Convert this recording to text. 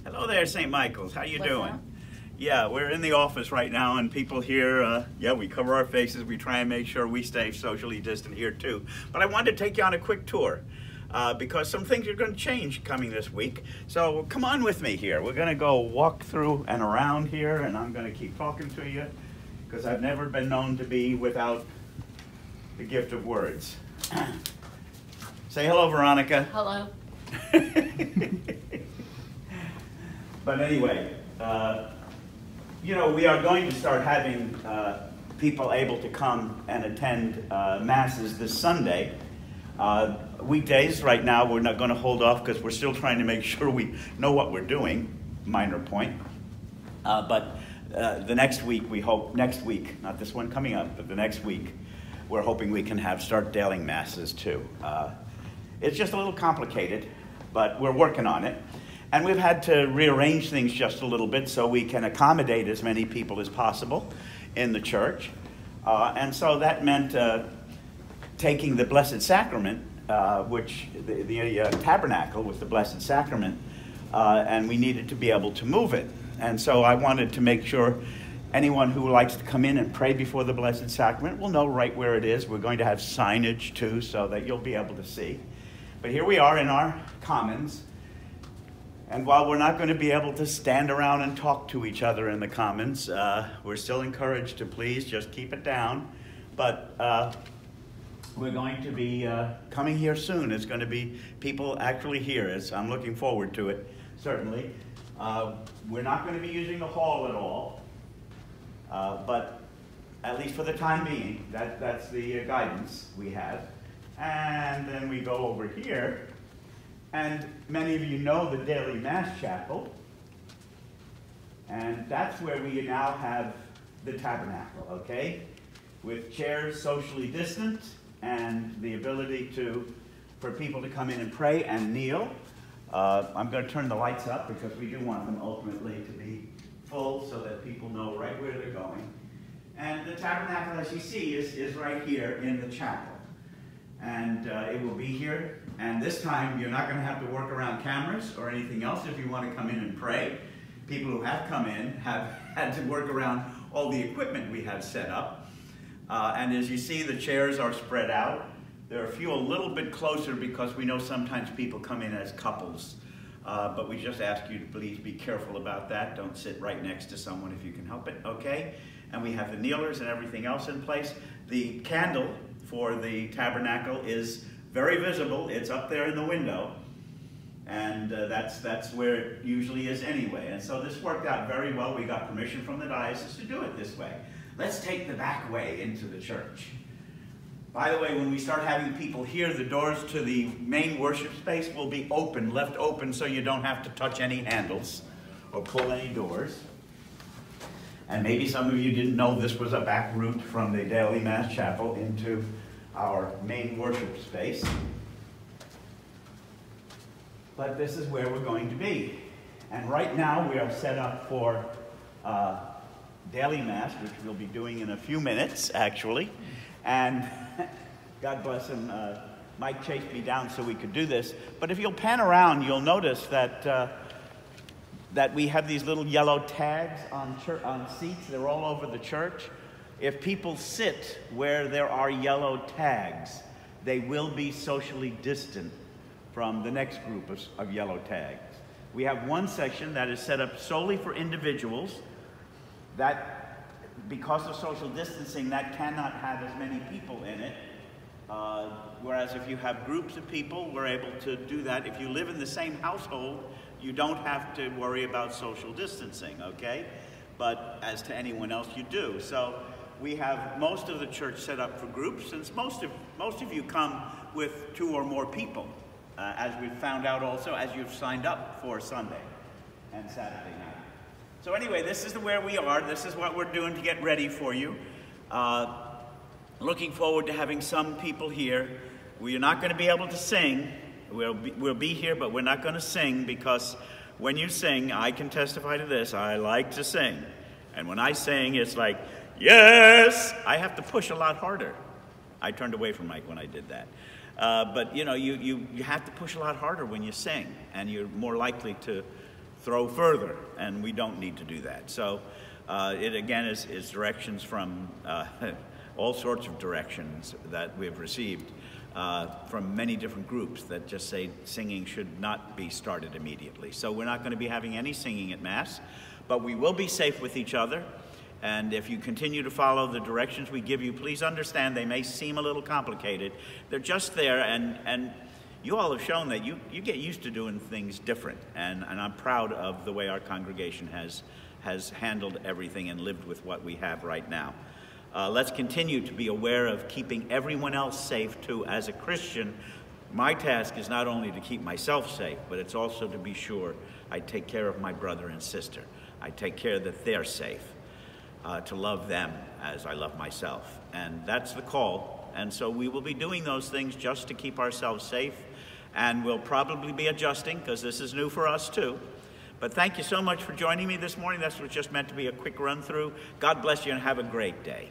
Hello there, St. Michael's. How you What's doing? up? Yeah, we're in the office right now, and people here, we cover our faces. We try and make sure we stay socially distant here, too. But I wanted to take you on a quick tour because some things are going to change coming this week. So come on with me here. We're going to go walk through and around here, and I'm going to keep talking to you because I've never been known to be without the gift of words. Say hello, Veronica. Hello. But anyway, we are going to start having people able to come and attend masses this Sunday. Weekdays, right now, we're not going to hold off because we're still trying to make sure we know what we're doing. Minor point. But the next week, we hope, next week, not this one coming up, but the next week, we're hoping we can start daily masses too. It's just a little complicated, but we're working on it. And we've had to rearrange things just a little bit so we can accommodate as many people as possible in the church. And so that meant taking the Blessed Sacrament, which the Tabernacle with the Blessed Sacrament, and we needed to be able to move it. And so I wanted to make sure anyone who likes to come in and pray before the Blessed Sacrament will know right where it is. We're going to have signage too so that you'll be able to see. But here we are in our commons. And while we're not going to be able to stand around and talk to each other in the commons, we're still encouraged to please just keep it down. But we're going to be coming here soon. It's going to be people actually here. I'm looking forward to it, certainly. We're not going to be using the hall at all, but at least for the time being, that's the guidance we have. And then we go over here. And many of you know the Daily Mass Chapel. And that's where we now have the Tabernacle, okay? With chairs socially distant and the ability for people to come in and pray and kneel. I'm going to turn the lights up because we do want them ultimately to be full so that people know right where they're going. And the Tabernacle, as you see, is right here in the chapel. And it will be here. And this time, you're not going to have to work around cameras or anything else if you want to come in and pray. People who have come in have had to work around all the equipment we have set up. And as you see, the chairs are spread out. There are a few a little bit closer because we know sometimes people come in as couples. But we just ask you to please be careful about that. Don't sit right next to someone if you can help it, okay? And we have the kneelers and everything else in place. The candle for the Tabernacle is very visible. It's up there in the window, and that's where it usually is anyway. And so this worked out very well. We got permission from the diocese to do it this way. Let's take the back way into the church. By the way, when we start having people here, the doors to the main worship space will be open, left open, so you don't have to touch any handles or pull any doors. And maybe some of you didn't know this was a back route from the Daily Mass Chapel into our main worship space. But this is where we're going to be. And right now we are set up for Daily Mass, which we'll be doing in a few minutes, actually. And God bless him, Mike chased me down so we could do this. But if you'll pan around, you'll notice that we have these little yellow tags on seats. They're all over the church. If people sit where there are yellow tags, they will be socially distant from the next group of yellow tags. We have one section that is set up solely for individuals. That, because of social distancing, that cannot have as many people in it. Whereas if you have groups of people, we're able to do that. If you live in the same household, you don't have to worry about social distancing, okay? But as to anyone else, you do. So we have most of the church set up for groups, since most of you come with 2 or more people, as we've found out also as you've signed up for Sunday and Saturday night. So anyway, this is where we are. This is what we're doing to get ready for you. Looking forward to having some people here. We are not going to be able to sing. We'll be here, but we're not going to sing because when you sing, I can testify to this, I like to sing. And when I sing, it's like, yes! I have to push a lot harder. I turned away from Mike when I did that. But you know, you have to push a lot harder when you sing, and you're more likely to throw further, and we don't need to do that. So it again is directions from all sorts of directions that we've received from many different groups that just say singing should not be started immediately. So we're not going to be having any singing at Mass, but we will be safe with each other. And if you continue to follow the directions we give you, please understand they may seem a little complicated. They're just there, and you all have shown that you get used to doing things different. And I'm proud of the way our congregation has handled everything and lived with what we have right now. Let's continue to be aware of keeping everyone else safe too. As a Christian, my task is not only to keep myself safe, but it's also to be sure I take care of my brother and sister. I take care that they're safe, to love them as I love myself. And that's the call. And so we will be doing those things just to keep ourselves safe. And we'll probably be adjusting because this is new for us too. But thank you so much for joining me this morning. This was just meant to be a quick run through. God bless you and have a great day.